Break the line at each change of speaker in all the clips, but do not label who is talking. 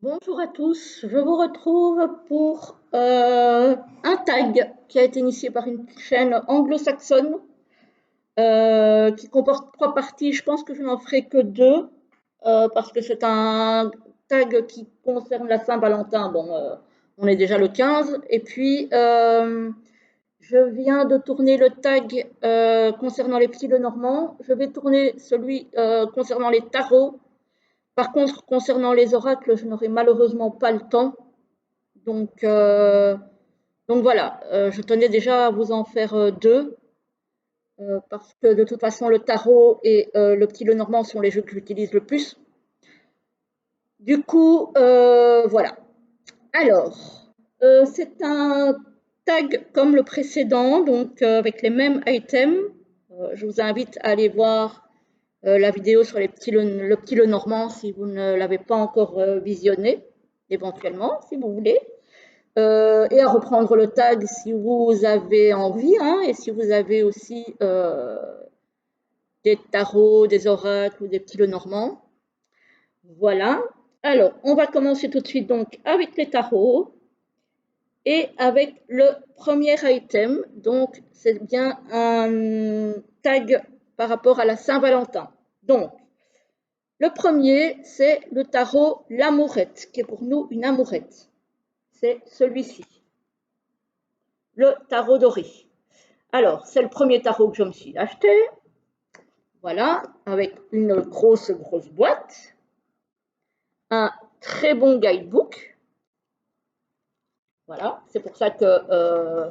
Bonjour à tous, je vous retrouve pour un tag qui a été initié par une chaîne anglo-saxonne qui comporte trois parties. Je pense que je n'en ferai que deux parce que c'est un tag qui concerne la Saint-Valentin. Bon, on est déjà le 15 et puis je viens de tourner le tag concernant les petits Lenormand. Je vais tourner celui concernant les tarots. Par contre, concernant les oracles, je n'aurai malheureusement pas le temps. Donc, euh, donc voilà, je tenais déjà à vous en faire deux, parce que de toute façon, le tarot et le petit Lenormand sont les jeux que j'utilise le plus. Du coup, voilà. Alors, c'est un tag comme le précédent, donc avec les mêmes items. Je vous invite à aller voir la vidéo sur le petit Lenormand si vous ne l'avez pas encore visionné, éventuellement, si vous voulez. Et à reprendre le tag si vous avez envie, hein, et si vous avez aussi des tarots, des oracles ou des petits Lenormand. Voilà. Alors, on va commencer tout de suite donc avec les tarots et avec le premier item. Donc, c'est bien un tag par rapport à la Saint-Valentin. Donc, le premier, c'est le tarot l'amourette, qui est pour nous une amourette. C'est celui-ci, le tarot doré. Alors, c'est le premier tarot que je me suis acheté. Voilà, avec une grosse boîte, un très bon guidebook. Voilà, c'est pour ça que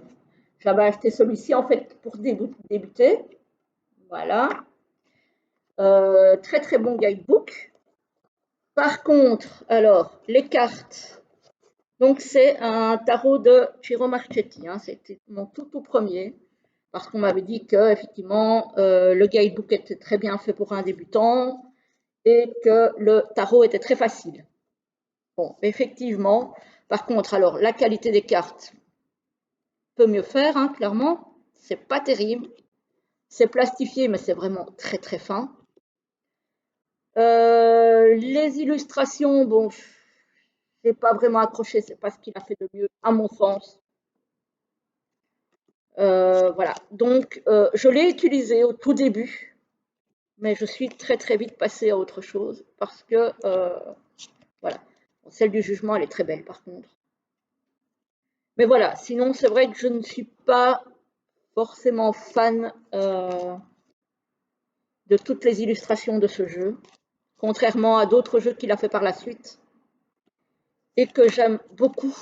j'avais acheté celui-ci en fait pour débuter. Voilà, très très bon guidebook. Par contre, alors, les cartes. Donc, c'est un tarot de Ciro Marchetti. Hein, c'était mon tout premier. Parce qu'on m'avait dit que effectivement le guidebook était très bien fait pour un débutant et que le tarot était très facile. Bon, effectivement. Par contre, alors la qualité des cartes peut mieux faire, hein, clairement. C'est pas terrible. C'est plastifié, mais c'est vraiment très très fin. Les illustrations, bon, j'ai pas vraiment accroché. C'est pas ce qu'il a fait de mieux, à mon sens. Voilà. Donc, je l'ai utilisé au tout début, mais je suis très très vite passée à autre chose parce que voilà. Bon, celle du jugement, elle est très belle par contre. Mais voilà, sinon c'est vrai que je ne suis pas forcément fan de toutes les illustrations de ce jeu, contrairement à d'autres jeux qu'il a fait par la suite et que j'aime beaucoup.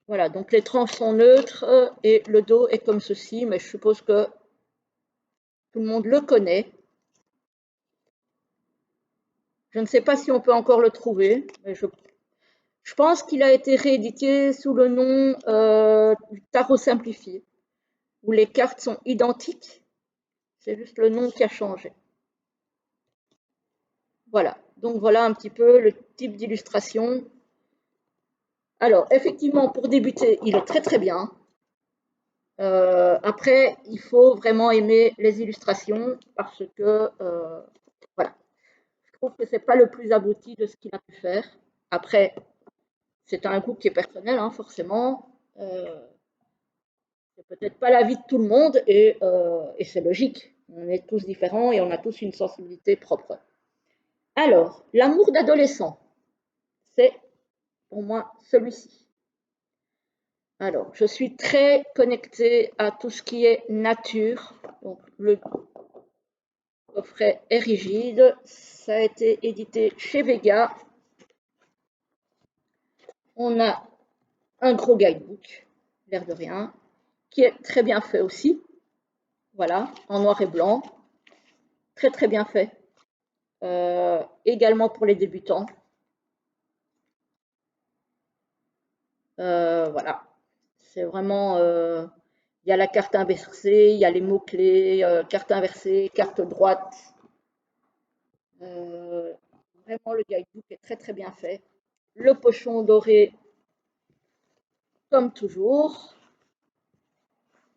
Voilà, donc les tranches sont neutres et le dos est comme ceci, mais je suppose que tout le monde le connaît. Je ne sais pas si on peut encore le trouver, mais je pense qu'il a été réédité sous le nom du tarot simplifié, où les cartes sont identiques, c'est juste le nom qui a changé. Voilà, donc voilà un petit peu le type d'illustration. Alors, effectivement, pour débuter, il est très très bien. Après, il faut vraiment aimer les illustrations parce que, voilà, je trouve que c'est pas le plus abouti de ce qu'il a pu faire. Après, c'est un goût qui est personnel, hein, forcément. C'est peut-être pas l'avis de tout le monde et c'est logique. On est tous différents et on a tous une sensibilité propre. Alors, l'amour d'adolescent, c'est pour moi celui-ci. Alors, je suis très connectée à tout ce qui est nature. Donc, le coffret est rigide. Ça a été édité chez Vega. On a un gros guidebook, l'air de rien, qui est très bien fait aussi. Voilà, en noir et blanc. Très, très bien fait. Également pour les débutants. Voilà. C'est vraiment. Il y a la carte inversée, il y a les mots-clés, carte inversée, carte droite. Euh, Vraiment, le guidebook est très très bien fait. Le pochon doré, comme toujours.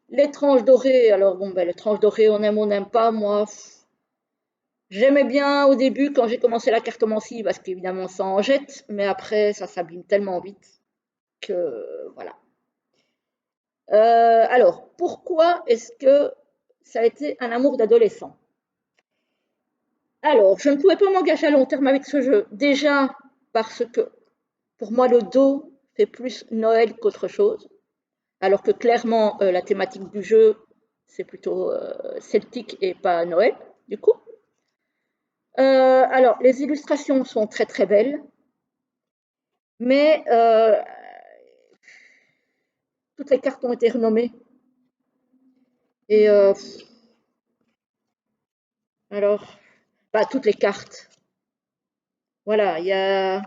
Les tranches dorées, alors bon, ben, les tranches dorées, on aime pas. Moi, J'aimais bien au début quand j'ai commencé la cartomancie parce qu'évidemment ça en jette, mais après ça s'abîme tellement vite que voilà. Alors, pourquoi est-ce que ça a été un amour d'adolescent? Alors, je ne pouvais pas m'engager à long terme avec ce jeu. Déjà parce que pour moi le dos fait plus Noël qu'autre chose, alors que clairement la thématique du jeu c'est plutôt celtique et pas Noël du coup. Alors, les illustrations sont très très belles, mais toutes les cartes ont été renommées. Et alors, pas toutes les cartes. Voilà, il y a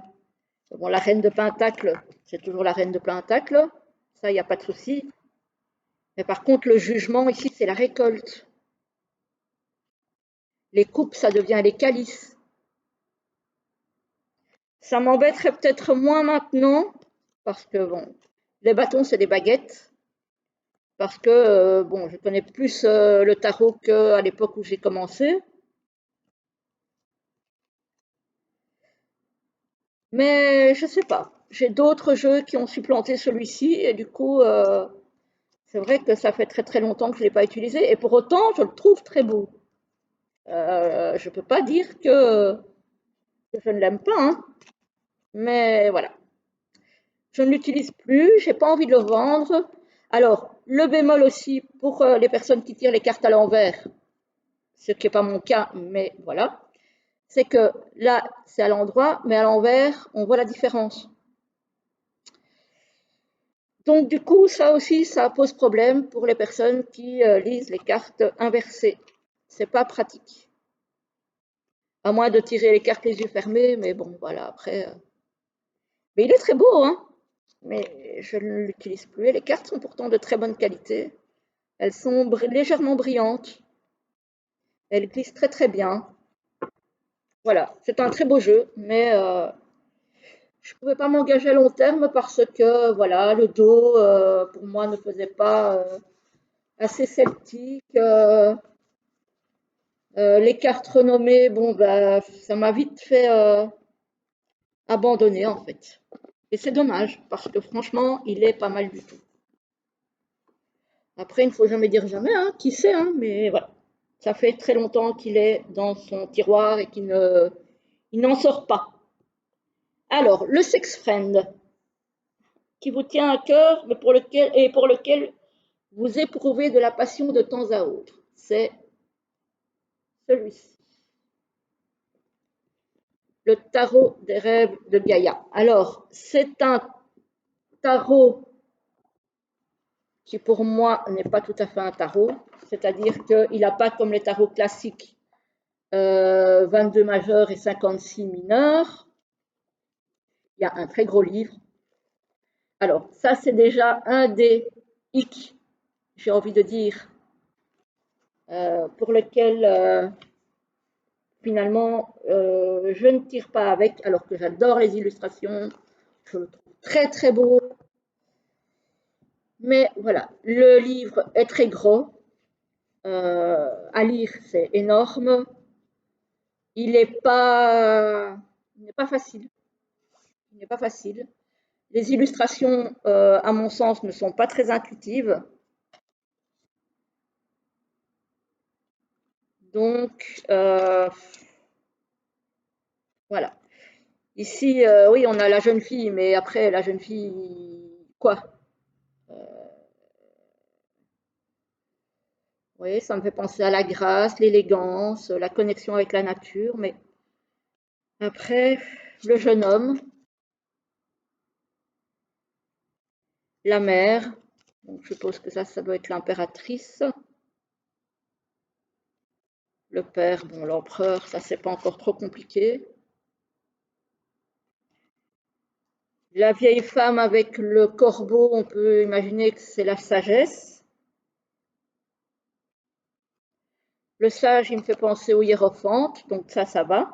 bon, la reine de Pentacle, c'est toujours la reine de Pentacle, ça, il n'y a pas de souci. Mais par contre, le jugement ici, c'est la récolte. Les coupes, ça devient les calices. Ça m'embêterait peut-être moins maintenant, parce que bon, les bâtons, c'est des baguettes. Parce que bon, je connais plus le tarot qu'à l'époque où j'ai commencé. Mais je sais pas. J'ai d'autres jeux qui ont supplanté celui-ci et du coup, c'est vrai que ça fait très très longtemps que je ne l'ai pas utilisé et pour autant, je le trouve très beau. Je ne peux pas dire que je ne l'aime pas, hein, mais voilà. Je ne l'utilise plus, j'ai pas envie de le vendre. Alors, le bémol aussi pour les personnes qui tirent les cartes à l'envers, ce qui n'est pas mon cas, mais voilà, c'est que là, c'est à l'endroit, mais à l'envers, on voit la différence. Donc du coup, ça aussi, ça pose problème pour les personnes qui lisent les cartes inversées. C'est pas pratique. À moins de tirer les cartes les yeux fermés, mais bon, voilà, après. Mais il est très beau, hein. Mais je ne l'utilise plus. Et les cartes sont pourtant de très bonne qualité. Elles sont légèrement brillantes. Elles glissent très très bien. Voilà, c'est un très beau jeu, mais je ne pouvais pas m'engager à long terme parce que voilà, le dos pour moi ne faisait pas assez sceptique. Les cartes renommées, bon, bah, ça m'a vite fait abandonner en fait. Et c'est dommage parce que franchement, il est pas mal du tout. Après, il ne faut jamais dire jamais, hein, qui sait, hein, mais voilà. Ça fait très longtemps qu'il est dans son tiroir et il n'en sort pas. Alors, le sex friend, qui vous tient à cœur, mais pour lequel vous éprouvez de la passion de temps à autre, c'est celui-ci. Le tarot des rêves de Gaïa. Alors, c'est un tarot qui pour moi n'est pas tout à fait un tarot, c'est-à-dire qu'il n'a pas comme les tarots classiques 22 majeurs et 56 mineurs. Il y a un très gros livre. Alors, ça, c'est déjà un des hic, j'ai envie de dire, pour lequel finalement je ne tire pas avec, alors que j'adore les illustrations. Je le trouve très très beau. Mais voilà, le livre est très gros. À lire, c'est énorme. Il n'est pas facile. Il n'est pas facile. Les illustrations, à mon sens, ne sont pas très intuitives. Donc, voilà. Ici, oui, on a la jeune fille, mais après, la jeune fille, quoi? Oui, ça me fait penser à la grâce, l'élégance, la connexion avec la nature, mais après, le jeune homme, la mère, donc je suppose que ça doit être l'impératrice. Le père, bon, l'empereur, ça c'est pas encore trop compliqué. La vieille femme avec le corbeau, on peut imaginer que c'est la sagesse. Le sage, il me fait penser au hiérophante, donc ça va.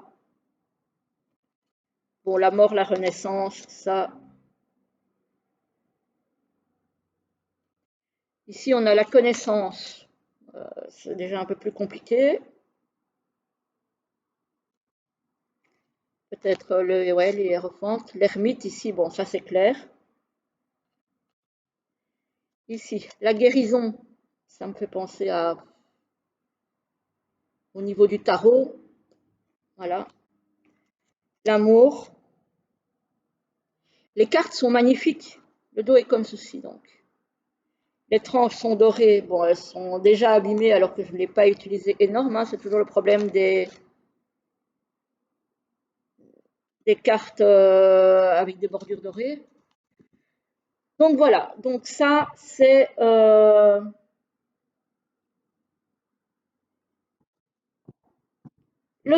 Bon, la mort, la renaissance, ça. Ici, on a la connaissance. C'est déjà un peu plus compliqué. Peut-être ouais, les hiérophants, l'ermite ici, bon, ça c'est clair. Ici, la guérison, ça me fait penser au niveau du tarot, voilà. L'amour. Les cartes sont magnifiques. Le dos est comme ceci, donc. Les tranches sont dorées. Bon, elles sont déjà abîmées alors que je ne l'ai pas utilisé énorme, hein. C'est toujours le problème des cartes avec des bordures dorées. Donc voilà, donc ça c'est le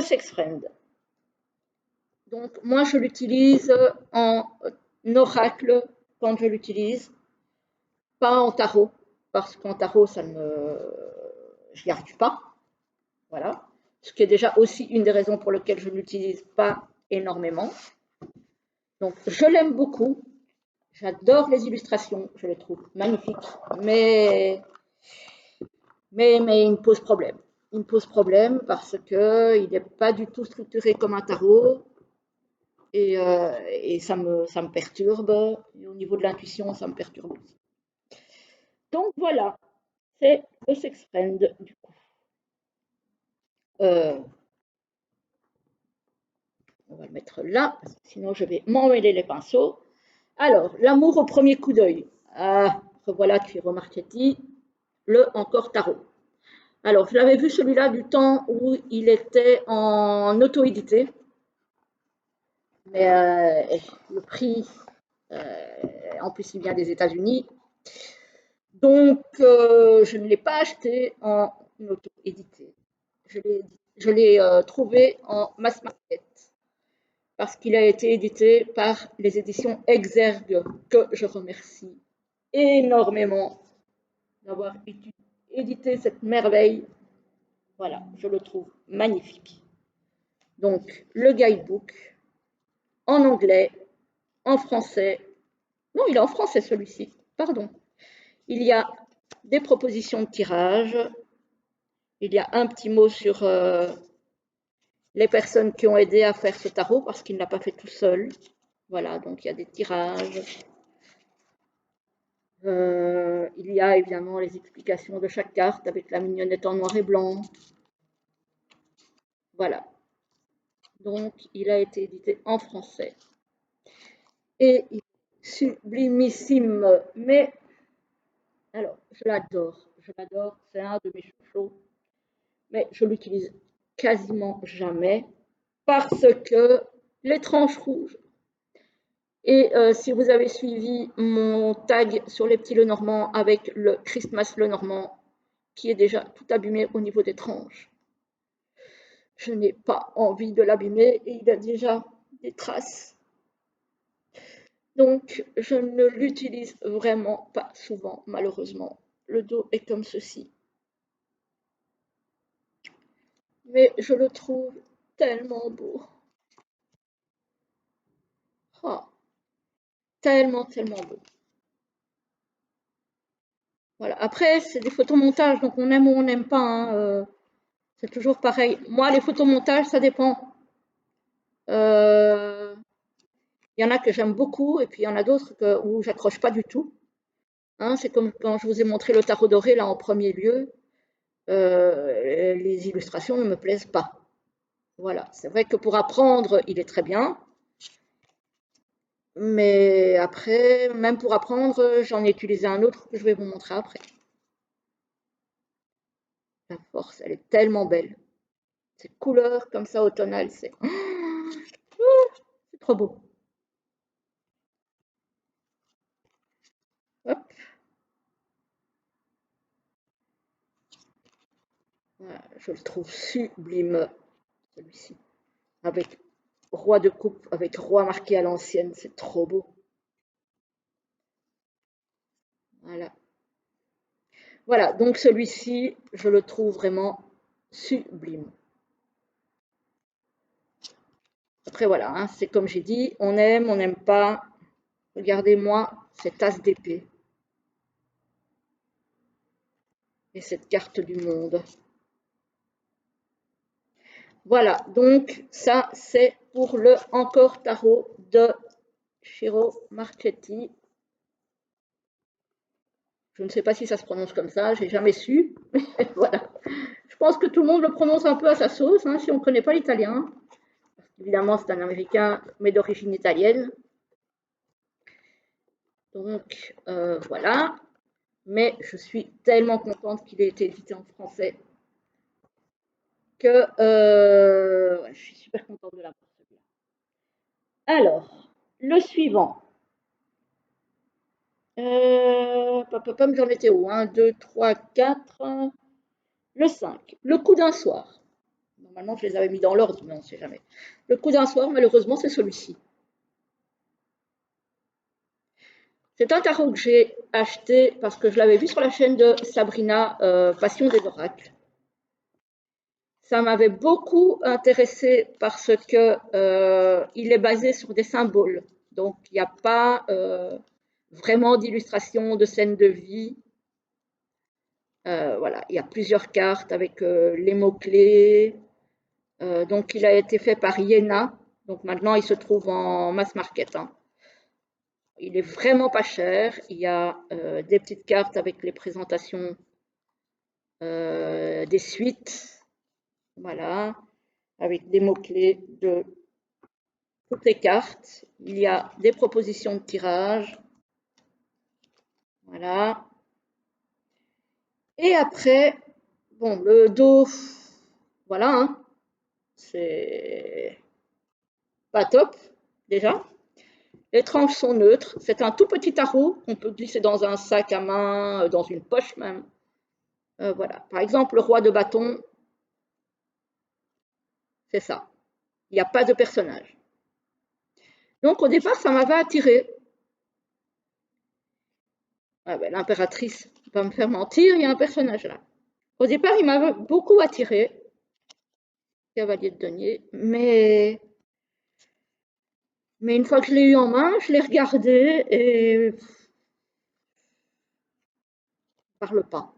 sex friend. Donc moi je l'utilise en oracle quand je l'utilise, pas en tarot, parce qu'en tarot ça me, je n'y arrive pas, voilà. Ce qui est déjà aussi une des raisons pour lesquelles je ne l'utilise pas énormément. Donc je l'aime beaucoup, j'adore les illustrations, je les trouve magnifiques, mais il me pose problème. Il me pose problème parce qu'il n'est pas du tout structuré comme un tarot et ça me perturbe. Et au niveau de l'intuition, ça me perturbe aussi. Donc voilà, c'est le sex friend du coup. Euh, on va le mettre là, parce que sinon je vais m'emmêler les pinceaux. Alors, l'amour au premier coup d'œil. Ah, revoilà Tuiro Marchetti, le encore tarot. Alors, je l'avais vu celui-là du temps où il était en auto-édité, mais le prix, en plus, il vient des États-Unis. Donc, je ne l'ai pas acheté en auto-édité. Je l'ai trouvé en mass market parce qu'il a été édité par les éditions Exergue, que je remercie énormément d'avoir édité cette merveille. Voilà, je le trouve magnifique. Donc, le guidebook en anglais, en français. Non, il est en français celui-ci, pardon. Il y a des propositions de tirage. Il y a un petit mot sur les personnes qui ont aidé à faire ce tarot parce qu'il ne l'a pas fait tout seul. Voilà, donc il y a des tirages. Il y a évidemment les explications de chaque carte avec la mignonnette en noir et blanc. Voilà. Donc, il a été édité en français. Et il est sublimissime. Mais, alors, je l'adore. Je l'adore. C'est un de mes chouchous. Mais je l'utilise quasiment jamais parce que les tranches rouges. Et si vous avez suivi mon tag sur les petits Lenormand avec le Christmas Lenormand, qui est déjà tout abîmé au niveau des tranches, je n'ai pas envie de l'abîmer et il a déjà des traces. Donc, je ne l'utilise vraiment pas souvent, malheureusement. Le dos est comme ceci. Mais je le trouve tellement beau. Oh, tellement, tellement beau. Voilà. Après, c'est des photomontages, donc on aime ou on n'aime pas, hein, c'est toujours pareil. Moi, les photomontages, ça dépend. Euh, Il y en a que j'aime beaucoup et puis il y en a d'autres où j'accroche pas du tout. Hein, c'est comme quand je vous ai montré le tarot doré là en premier lieu. Les illustrations ne me plaisent pas. Voilà, c'est vrai que pour apprendre, il est très bien. Mais après, même pour apprendre, j'en ai utilisé un autre que je vais vous montrer après. La force, elle est tellement belle. Ces couleurs comme ça automnales, c'est trop beau. Hop, voilà, je le trouve sublime, celui-ci. Avec roi de coupe, avec roi marqué à l'ancienne, c'est trop beau. Voilà. Voilà, donc celui-ci, je le trouve vraiment sublime. Après, voilà, hein, c'est comme j'ai dit, on aime, on n'aime pas. Regardez-moi cette as d'épée et cette carte du monde. Voilà, donc ça, c'est pour le Encore Tarot de Shiro Marchetti. Je ne sais pas si ça se prononce comme ça, j'ai jamais su. Voilà. Je pense que tout le monde le prononce un peu à sa sauce, hein, si on ne connaît pas l'italien. Évidemment, c'est un Américain, mais d'origine italienne. Donc, voilà. Mais je suis tellement contente qu'il ait été édité en français que je suis super contente de l'avoir. Alors, le suivant. J'en étais où? 1, 2, 3, 4. Le 5. Le coup d'un soir. Normalement, je les avais mis dans l'ordre, mais on ne sait jamais. Le coup d'un soir, malheureusement, c'est celui-ci. C'est un tarot que j'ai acheté parce que je l'avais vu sur la chaîne de Sabrina, Passion des oracles. Ça m'avait beaucoup intéressé parce que il est basé sur des symboles. Donc, il n'y a pas vraiment d'illustration de scènes de vie. Voilà, il y a plusieurs cartes avec les mots-clés. Donc, il a été fait par Iéna. Donc, maintenant, il se trouve en mass market, hein. Il est vraiment pas cher. Il y a des petites cartes avec les présentations des suites. Voilà, avec des mots-clés de toutes les cartes. Il y a des propositions de tirage. Voilà. Et après, bon, le dos, voilà, hein, c'est pas top, déjà. Les tranches sont neutres. C'est un tout petit tarot qu'on peut glisser dans un sac à main, dans une poche même. Voilà. Par exemple, le roi de bâton, c'est ça. Il n'y a pas de personnage. Donc au départ, ça m'avait attiré. Ah ben, l'impératrice va me faire mentir, il y a un personnage là. Au départ, il m'avait beaucoup attiré, Cavalier de denier, mais une fois que je l'ai eu en main, je l'ai regardé et je ne parle pas.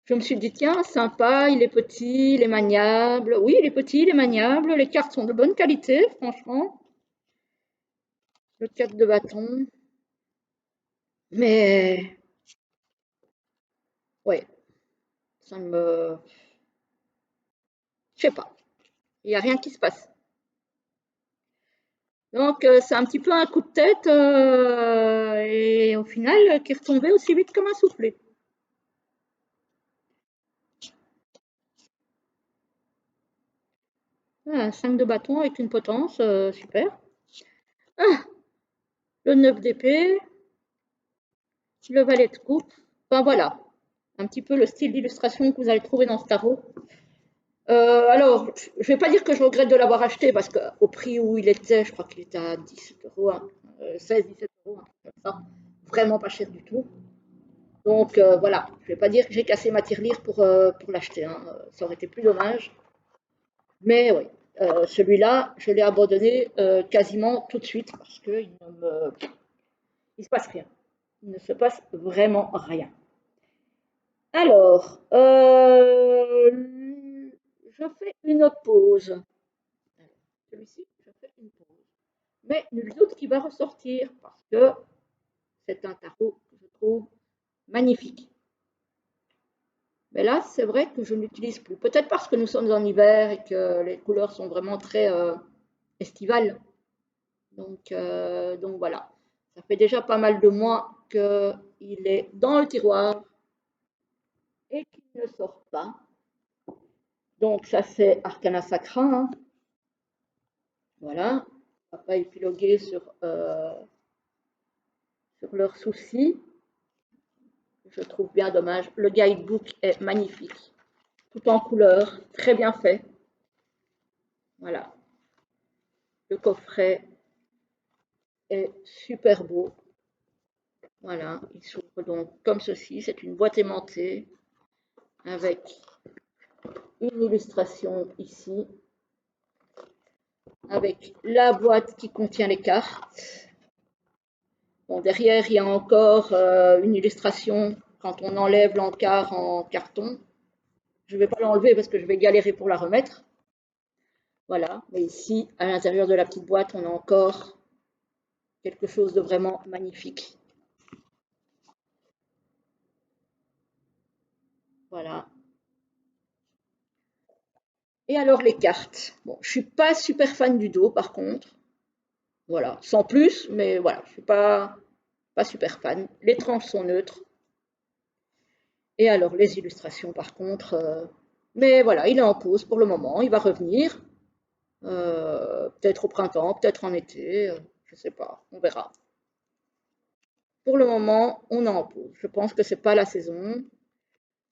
Je me suis dit, tiens, sympa, il est petit, il est maniable. Oui, il est petit, il est maniable, les cartes sont de bonne qualité, franchement. Le 4 de bâton. Mais, ouais, ça me... Je sais pas, il n'y a rien qui se passe. Donc, c'est un petit peu un coup de tête et au final, qui est retombé aussi vite comme un soufflé. Ah, 5 de bâton avec une potence, super. Ah, le 9 d'épée, le valet de coupe. Enfin voilà, un petit peu le style d'illustration que vous allez trouver dans ce tarot. Alors, je ne vais pas dire que je regrette de l'avoir acheté parce qu'au prix où il était, je crois qu'il était à 17 euros, 16, 17 euros, un truc comme ça. Vraiment pas cher du tout. Donc voilà, je ne vais pas dire que j'ai cassé ma tirelire pour l'acheter, hein. Ça aurait été plus dommage. Mais oui, celui-là, je l'ai abandonné quasiment tout de suite parce qu'il ne se passe rien. Il ne se passe vraiment rien. Alors, je fais une pause. Celui-ci, je fais une pause. Mais nul doute qu'il va ressortir parce que c'est un tarot que je trouve magnifique. Mais là, c'est vrai que je ne l'utilise plus. Peut-être parce que nous sommes en hiver et que les couleurs sont vraiment très estivales. Donc voilà. Ça fait déjà pas mal de mois qu'il est dans le tiroir et qu'il ne sort pas. Donc ça c'est Arcana Sacra, hein. Voilà. On va pas épiloguer sur leurs soucis. Je trouve bien dommage. Le guidebook est magnifique. Tout en couleur, très bien fait. Voilà. Le coffret est super beau. Voilà, il s'ouvre donc comme ceci. C'est une boîte aimantée avec une illustration ici, avec la boîte qui contient les cartes. Bon, derrière, il y a encore une illustration quand on enlève l'encart en carton. Je ne vais pas l'enlever parce que je vais galérer pour la remettre. Voilà, mais ici, à l'intérieur de la petite boîte, on a encore quelque chose de vraiment magnifique. Voilà. Et alors les cartes. Bon, je suis pas super fan du dos par contre. Voilà, sans plus, mais voilà, je suis pas super fan. Les tranches sont neutres. Et alors les illustrations par contre. Mais voilà, il est en pause pour le moment. Il va revenir. Peut-être au printemps, peut-être en été. Je sais pas, on verra. Pour le moment, on est en pause. Je pense que c'est pas la saison.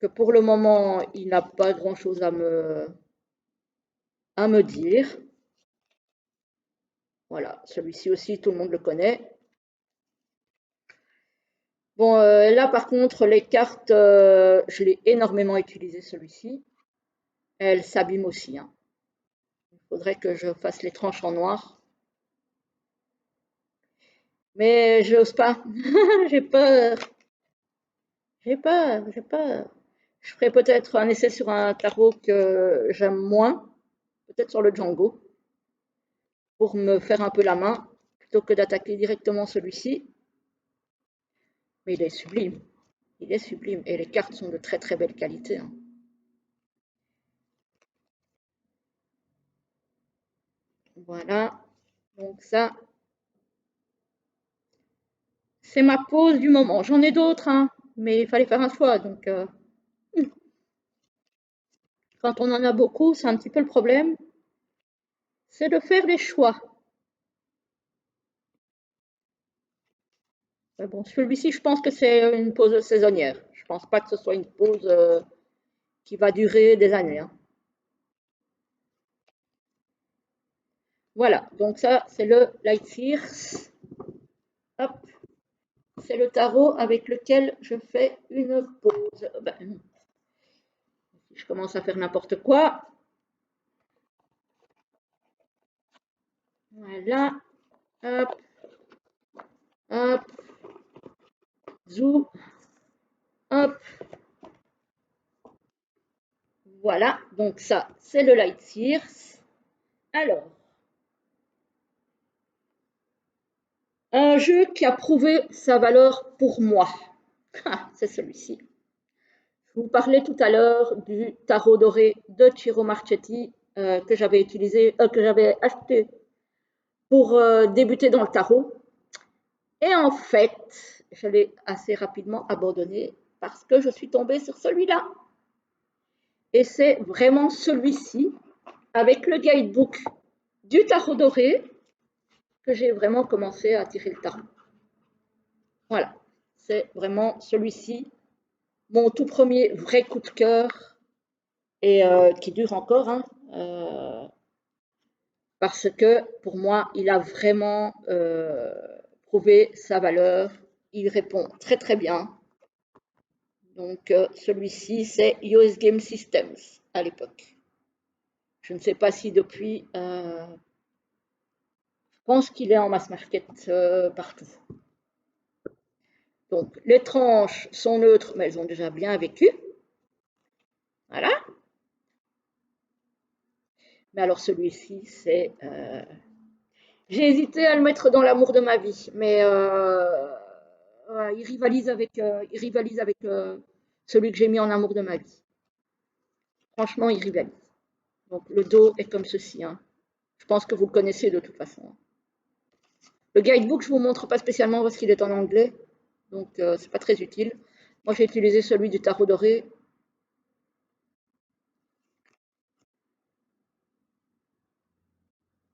Que pour le moment, il n'a pas grand-chose à me dire. Voilà, celui-ci aussi, tout le monde le connaît. Bon, là par contre, les cartes, je l'ai énormément utilisé celui-ci. Elles s'abîment aussi, hein. Il faudrait que je fasse les tranches en noir. Mais j'ose pas. J'ai peur. J'ai peur. J'ai peur. Je ferai peut-être un essai sur un tarot que j'aime moins, peut-être sur le Django, pour me faire un peu la main, plutôt que d'attaquer directement celui-ci. Mais il est sublime. Il est sublime. Et les cartes sont de très très belle qualité, hein. Voilà. Donc ça, c'est ma pause du moment. J'en ai d'autres, hein, mais il fallait faire un choix. Donc, quand on en a beaucoup, c'est un petit peu le problème, c'est de faire les choix. Mais bon, celui-ci, je pense que c'est une pause saisonnière. Je pense pas que ce soit une pause qui va durer des années, hein. Voilà, donc ça, c'est le Light Sears. Hop, c'est le tarot avec lequel je fais une pause. Ben, si je commence à faire n'importe quoi, voilà, hop, hop, zou, hop, voilà. Donc ça, c'est le Light Sears. Alors, un jeu qui a prouvé sa valeur pour moi. Ah, c'est celui-ci. Je vous parlais tout à l'heure du tarot doré de Ciro Marchetti que j'avais utilisé, que j'avais acheté pour débuter dans le tarot. Et en fait, je l'ai assez rapidement abandonné parce que je suis tombée sur celui-là. Et c'est vraiment celui-ci, avec le guidebook du tarot doré, que j'ai vraiment commencé à tirer le tarot. Voilà, c'est vraiment celui-ci, mon tout premier vrai coup de cœur, et qui dure encore, hein, parce que pour moi, il a vraiment prouvé sa valeur. Il répond très très bien. Donc celui-ci, c'est US Game Systems à l'époque. Je ne sais pas si depuis, je pense qu'il est en mass market partout. Donc les tranches sont neutres, mais elles ont déjà bien vécu. Voilà. Mais alors celui-ci, c'est j'ai hésité à le mettre dans l'amour de ma vie, mais il rivalise avec celui que j'ai mis en amour de ma vie. Franchement, il rivalise. Donc le dos est comme ceci, hein. Je pense que vous le connaissez de toute façon. Le guidebook, je ne vous montre pas spécialement parce qu'il est en anglais, donc c'est pas très utile. Moi, j'ai utilisé celui du tarot doré.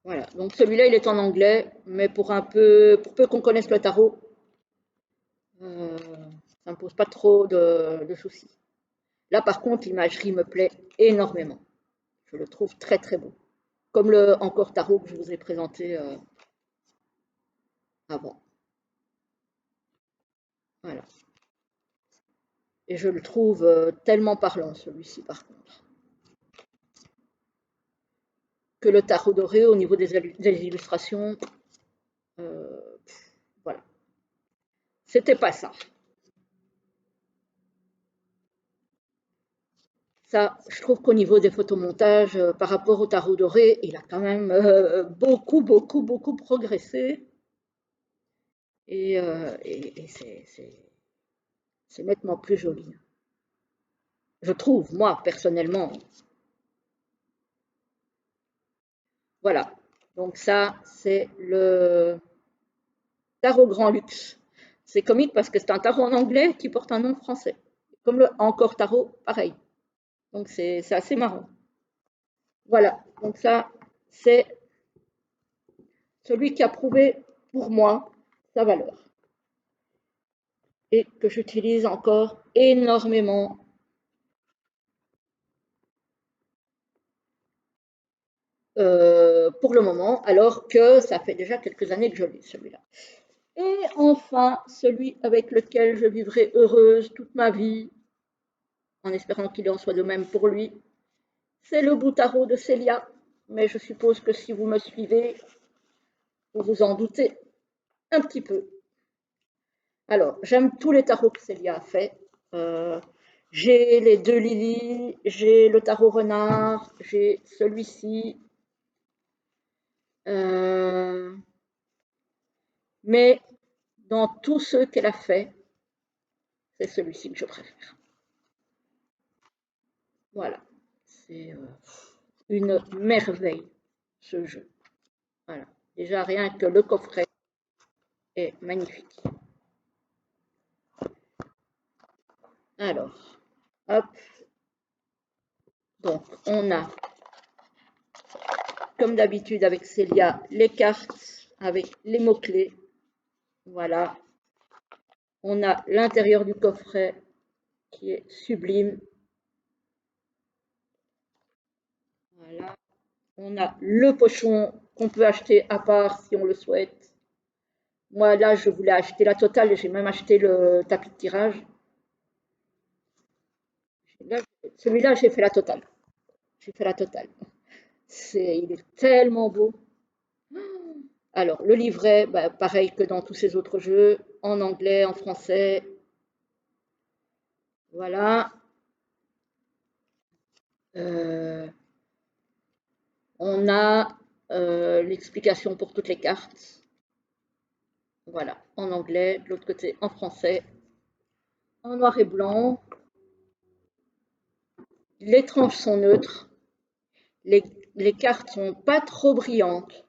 Voilà, donc celui-là, il est en anglais, mais pour peu qu'on connaisse le tarot, euh, ça ne me pose pas trop de soucis. Là, par contre, l'imagerie me plaît énormément. Je le trouve très très beau. Comme le encore tarot que je vous ai présenté avant. Voilà. Et je le trouve tellement parlant, celui-ci, par contre. Que le tarot doré, au niveau des illustrations, euh, voilà. C'était pas ça. Ça, je trouve qu'au niveau des photomontages, par rapport au tarot doré, il a quand même beaucoup, beaucoup, beaucoup progressé. Et c'est nettement plus joli. Je trouve, moi, personnellement. Voilà. Donc ça, c'est le tarot grand luxe. C'est comique parce que c'est un tarot en anglais qui porte un nom français. Comme le encore tarot, pareil. Donc c'est assez marrant. Voilà. Donc ça, c'est celui qui a prouvé pour moi sa valeur et que j'utilise encore énormément pour le moment, alors que ça fait déjà quelques années que je l'ai, celui-là. Et enfin, celui avec lequel je vivrai heureuse toute ma vie, en espérant qu'il en soit de même pour lui, c'est le bout tarot de Célia. Mais je suppose que si vous me suivez, vous vous en doutez un petit peu. Alors, j'aime tous les tarots que Célia a fait. Euh, j'ai les deux Lily, j'ai le tarot renard, j'ai celui-ci. Euh, mais dans tous ceux qu'elle a fait, c'est celui-ci que je préfère. Voilà. C'est une merveille, ce jeu. Voilà. Déjà, rien que le coffret est magnifique. Alors, hop. Donc, on a, comme d'habitude avec Célia, les cartes avec les mots-clés. Voilà. On a l'intérieur du coffret qui est sublime. Voilà. On a le pochon qu'on peut acheter à part si on le souhaite. Moi, là, je voulais acheter la totale et j'ai même acheté le tapis de tirage. Celui-là, j'ai fait la totale. J'ai fait la totale. Il est tellement beau. Alors, le livret, bah, pareil que dans tous ces autres jeux, en anglais, en français. Voilà. Euh, on a l'explication pour toutes les cartes. Voilà, en anglais, de l'autre côté en français, en noir et blanc. Les tranches sont neutres. Les, les cartes sont pas trop brillantes.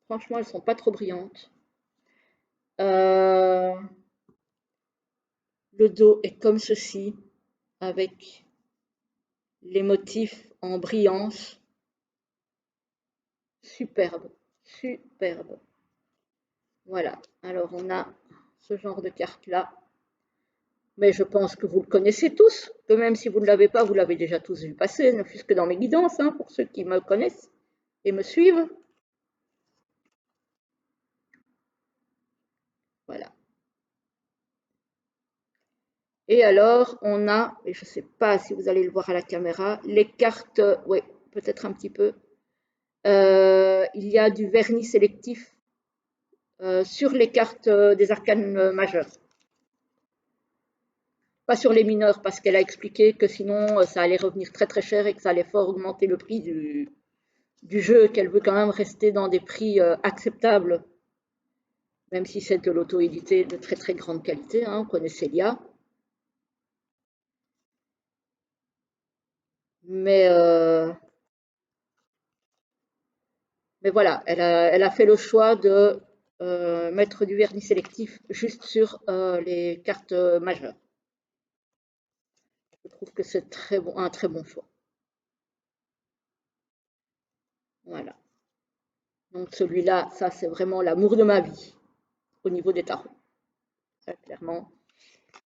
Franchement, elles sont pas trop brillantes. Euh, le dos est comme ceci, avec les motifs en brillance. Superbe, superbe. Voilà, alors on a ce genre de carte-là. Mais je pense que vous le connaissez tous, que même si vous ne l'avez pas, vous l'avez déjà tous vu passer, ne fût-ce que dans mes guidances, hein, pour ceux qui me connaissent et me suivent. Voilà. Et alors, on a, et je ne sais pas si vous allez le voir à la caméra, les cartes, oui, peut-être un petit peu. Il y a du vernis sélectif sur les cartes des arcanes majeures. Pas sur les mineurs, parce qu'elle a expliqué que sinon ça allait revenir très très cher et que ça allait fort augmenter le prix du jeu, qu'elle veut quand même rester dans des prix acceptables, même si c'est de l'auto-édité de très très grande qualité, hein, on connaît Célia. Mais, euh, mais voilà, elle a fait le choix de mettre du vernis sélectif juste sur les cartes majeures. Je trouve que c'est un très bon choix. Voilà. Donc celui-là, ça c'est vraiment l'amour de ma vie au niveau des tarots. Ça, clairement,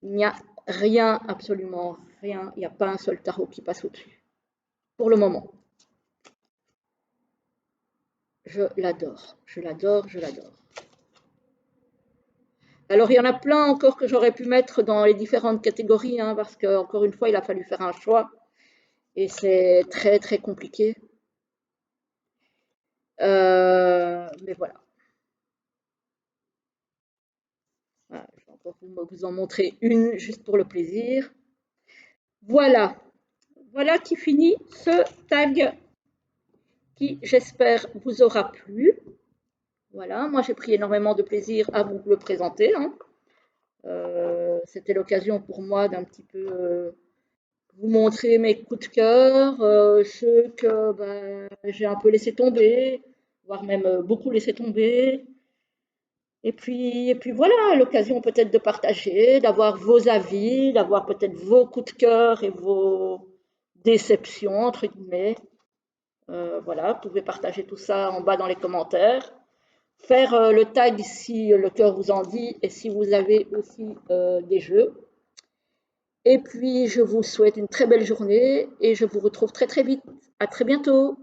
il n'y a rien, absolument rien. Il n'y a pas un seul tarot qui passe au-dessus. Pour le moment. Je l'adore. Je l'adore, je l'adore. Alors, il y en a plein encore que j'aurais pu mettre dans les différentes catégories, hein, parce qu'encore une fois, il a fallu faire un choix. Et c'est très, très compliqué. Mais voilà. Voilà. Je vais encore vous en montrer une juste pour le plaisir. Voilà. Voilà qui finit ce tag qui, j'espère, vous aura plu. Voilà, moi j'ai pris énormément de plaisir à vous le présenter, hein. C'était l'occasion pour moi d'un petit peu vous montrer mes coups de cœur, ceux que j'ai un peu laissé tomber, voire même beaucoup laissé tomber. Et puis voilà, l'occasion peut-être de partager, d'avoir vos avis, d'avoir peut-être vos coups de cœur et vos déceptions, entre guillemets. Voilà, vous pouvez partager tout ça en bas dans les commentaires. Faire le tag si le cœur vous en dit et si vous avez aussi des jeux. Et puis, je vous souhaite une très belle journée et je vous retrouve très très vite. À très bientôt.